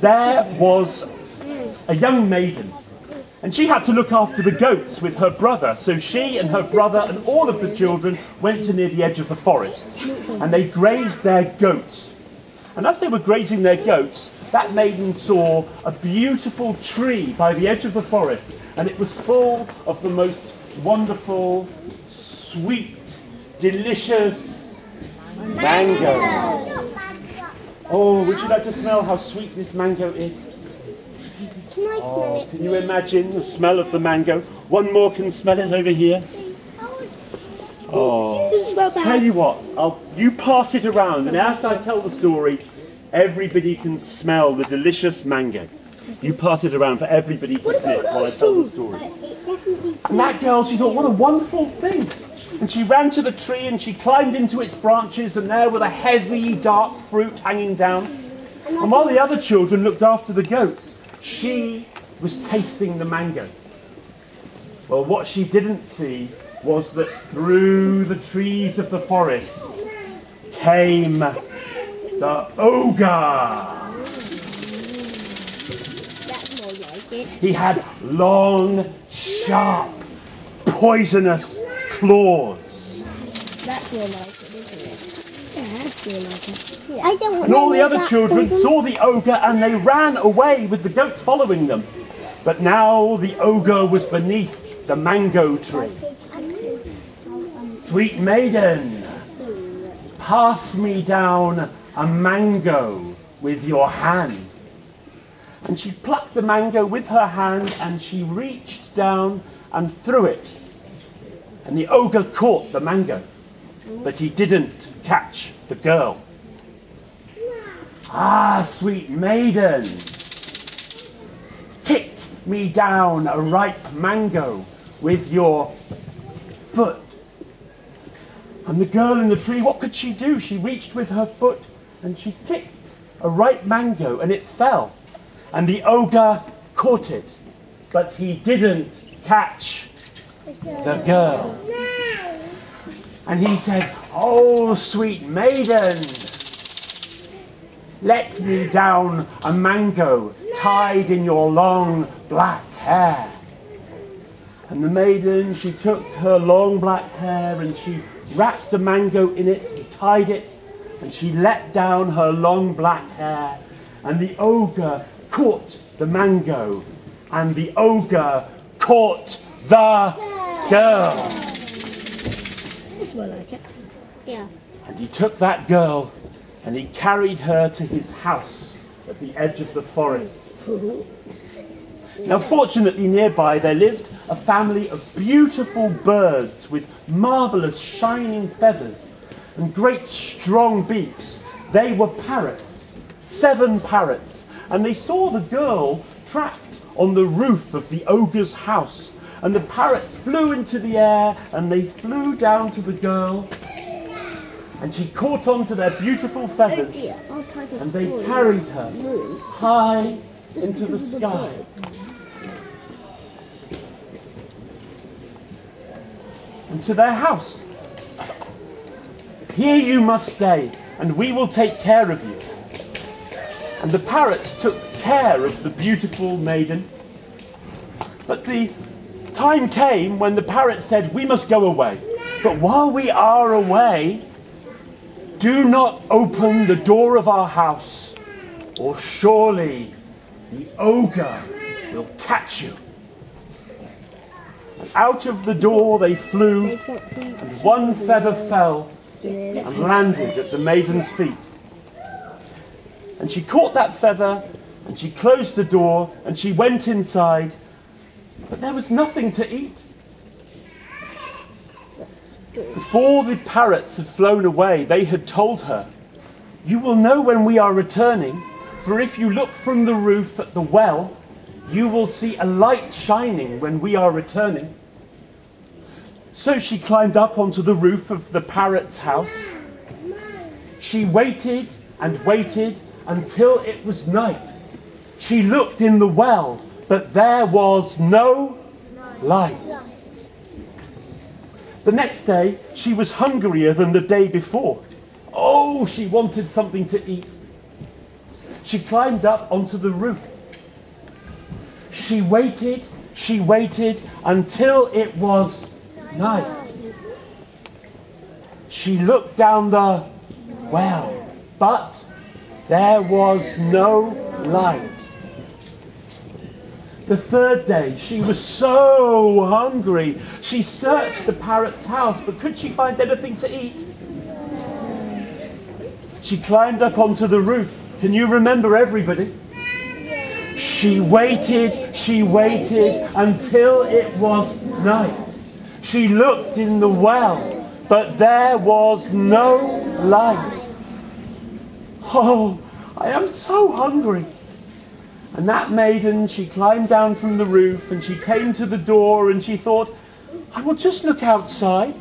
there was a young maiden, and she had to look after the goats with her brother. So she and her brother and all of the children went to near the edge of the forest, and they grazed their goats. And as they were grazing their goats, that maiden saw a beautiful tree by the edge of the forest, and it was full of the most wonderful, sweet, delicious mango. Oh, would you like to smell how sweet this mango is? Can I smell it? Can you imagine the smell of the mango? One more can smell it over here. Oh, tell you what, you pass it around, and as I tell the story, everybody can smell the delicious mango. You pass it around for everybody to sniff while I tell the story. And that girl, she thought, what a wonderful thing. And she ran to the tree and she climbed into its branches, and there were the heavy, dark fruit hanging down. And while the other children looked after the goats, she was tasting the mango. Well, what she didn't see was that through the trees of the forest came the ogre. He had long, sharp, poisonous claws. That's more like it, isn't it? Yeah, that's more like it. Yeah. I don't want and all the other children saw the ogre and they ran away with the goats following them. But now the ogre was beneath the mango tree. Sweet maiden, pass me down a mango with your hand. And she plucked the mango with her hand and she reached down and threw it. And the ogre caught the mango, but he didn't catch the girl. Ah, sweet maiden, kick me down a ripe mango with your foot. And the girl in the tree, what could she do? She reached with her foot and she kicked a ripe mango and it fell. And the ogre caught it, but he didn't catch the girl. And he said, oh, sweet maiden, let me down a mango tied in your long black hair. And the maiden, she took her long black hair and she wrapped a mango in it and tied it, and she let down her long black hair, and the ogre caught the mango, and the ogre caught the girl. It's more like it. Yeah. And he took that girl and he carried her to his house at the edge of the forest. Now, fortunately, nearby there lived a family of beautiful birds with marvellous shining feathers and great strong beaks. They were parrots, 7 parrots, and they saw the girl trapped on the roof of the ogre's house. And the parrots flew into the air and they flew down to the girl, and she caught onto their beautiful feathers and they carried her high into the sky. And to their house. Here you must stay, and we will take care of you. And the parrots took care of the beautiful maiden. But the time came when the parrot said, we must go away. But while we are away, do not open the door of our house, or surely the ogre will catch you. And out of the door they flew, and one feather fell and landed at the maiden's feet. And she caught that feather, and she closed the door, and she went inside, but there was nothing to eat. Before the parrots had flown away, they had told her, you will know when we are returning, for if you look from the roof at the well, you will see a light shining when we are returning. So she climbed up onto the roof of the parrot's house. She waited and waited until it was night. She looked in the well, but there was no light. The next day, she was hungrier than the day before. Oh, she wanted something to eat. she climbed up onto the roof. She waited until it was night. She looked down the well, but there was no light. The third day, she was so hungry. She searched the parrot's house, but could she find anything to eat? She climbed up onto the roof. Can you remember everybody? She waited until it was night. She looked in the well, but there was no light. Oh, I am so hungry. And that maiden, she climbed down from the roof and she came to the door and she thought, I will just look outside.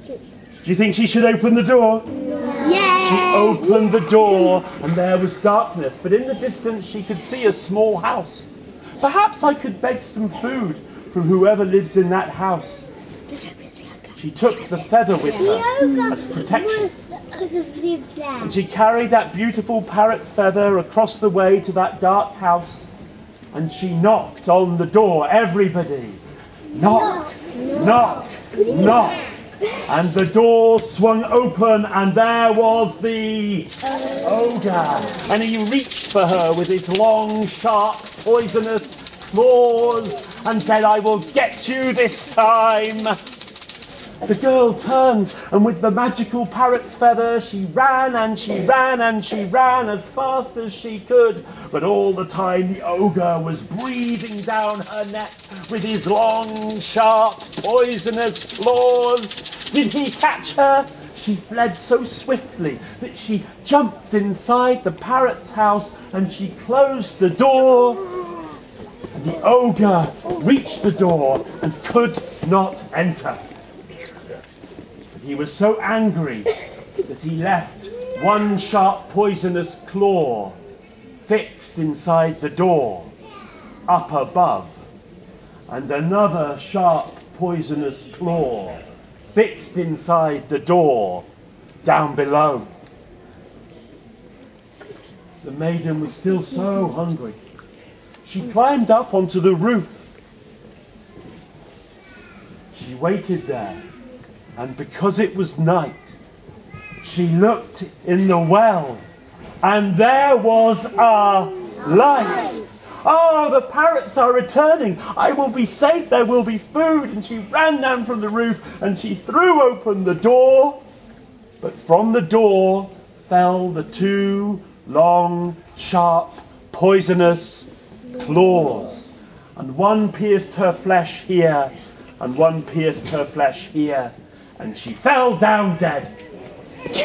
Do you think she should open the door? Yeah. She opened the door and there was darkness, but in the distance she could see a small house. Perhaps I could beg some food from whoever lives in that house. She took the feather with her as protection. And she carried that beautiful parrot feather across the way to that dark house. And she knocked on the door. Everybody, knock, knock, knock. And the door swung open and there was the ogre. And he reached for her with his long, sharp, poisonous claws and said, I will get you this time. The girl turned, and with the magical parrot's feather, she ran and she ran and she ran as fast as she could. But all the time the ogre was breathing down her neck with his long, sharp, poisonous claws. Did he catch her? She fled so swiftly that she jumped inside the parrot's house and she closed the door. And the ogre reached the door and could not enter. He was so angry that he left one sharp poisonous claw fixed inside the door up above and another sharp poisonous claw fixed inside the door down below. The maiden was still so hungry. She climbed up onto the roof. She waited there. And because it was night, she looked in the well, and there was a light. Oh, the parrots are returning. I will be safe. There will be food. And she ran down from the roof, and she threw open the door. But from the door fell the two long, sharp, poisonous claws. And one pierced her flesh here, and one pierced her flesh here. And she fell down dead. Is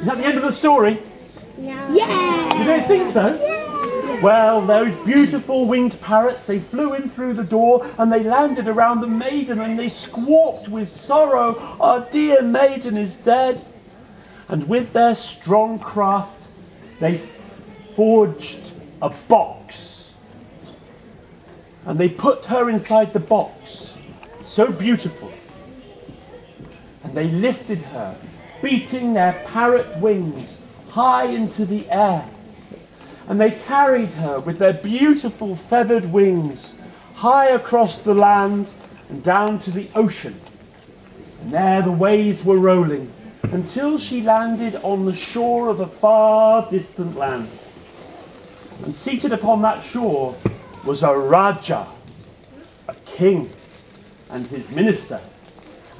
that the end of the story? No. Yeah. You don't think so? Yeah. Well, those beautiful winged parrots, they flew in through the door and they landed around the maiden and they squawked with sorrow, our dear maiden is dead. And with their strong craft, they forged a box. And they put her inside the box. So beautiful. And they lifted her, beating their parrot wings high into the air. And they carried her with their beautiful feathered wings high across the land and down to the ocean. And there the waves were rolling until she landed on the shore of a far distant land. And seated upon that shore was a Raja, a king, and his minister.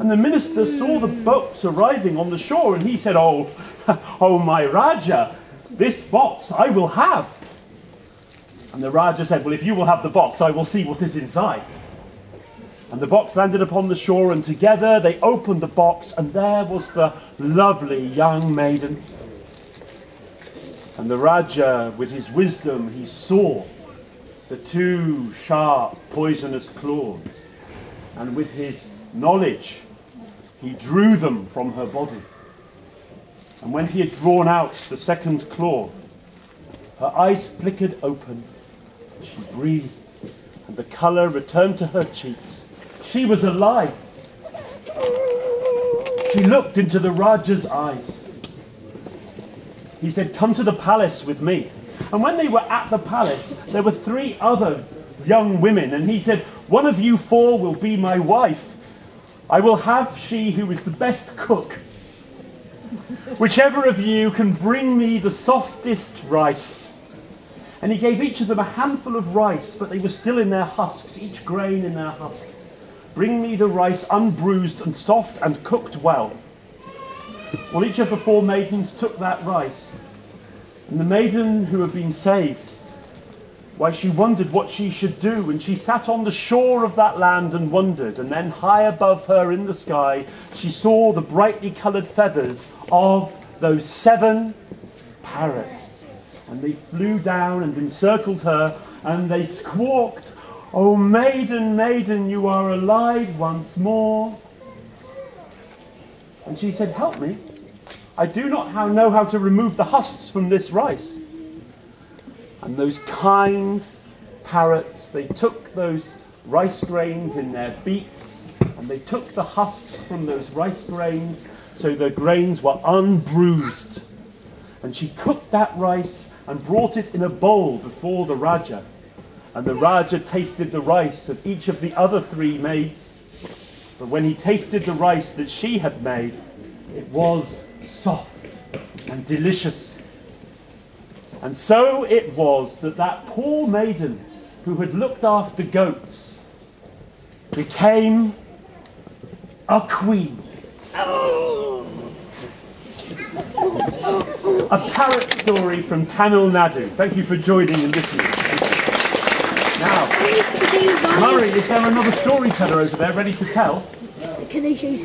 And the minister saw the boats arriving on the shore and he said, oh, my Raja, this box I will have. And the Raja said, well, if you will have the box, I will see what is inside. And the box landed upon the shore and together they opened the box and there was the lovely young maiden. And the Raja, with his wisdom, he saw the two sharp, poisonous claws. And with his knowledge, he drew them from her body. And when he had drawn out the second claw, her eyes flickered open, she breathed, and the colour returned to her cheeks. She was alive. She looked into the Raja's eyes. he said, come to the palace with me. And when they were at the palace, there were 3 other young women, and he said, one of you 4 will be my wife. I will have she who is the best cook. Whichever of you can bring me the softest rice. And he gave each of them a handful of rice, but they were still in their husks, each grain in their husk. Bring me the rice unbruised and soft and cooked well. Well, each of the 4 maidens took that rice, and the maiden who had been saved, why, she wondered what she should do, and she sat on the shore of that land and wondered, and then high above her in the sky, she saw the brightly coloured feathers of those 7 parrots. And they flew down and encircled her, and they squawked, "Oh, maiden, maiden, you are alive once more." And she said, help me. I do not know how to remove the husks from this rice. And those kind parrots, they took those rice grains in their beaks, and they took the husks from those rice grains, so the grains were unbruised. And she cooked that rice and brought it in a bowl before the Raja. And the Raja tasted the rice of each of the other 3 maids. But when he tasted the rice that she had made, it was soft and delicious. And so it was that that poor maiden who had looked after goats became a queen. A parrot story from Tamil Nadu. Thank you for joining and listening. Now, Murray, is there another storyteller over there ready to tell? Can I show you something?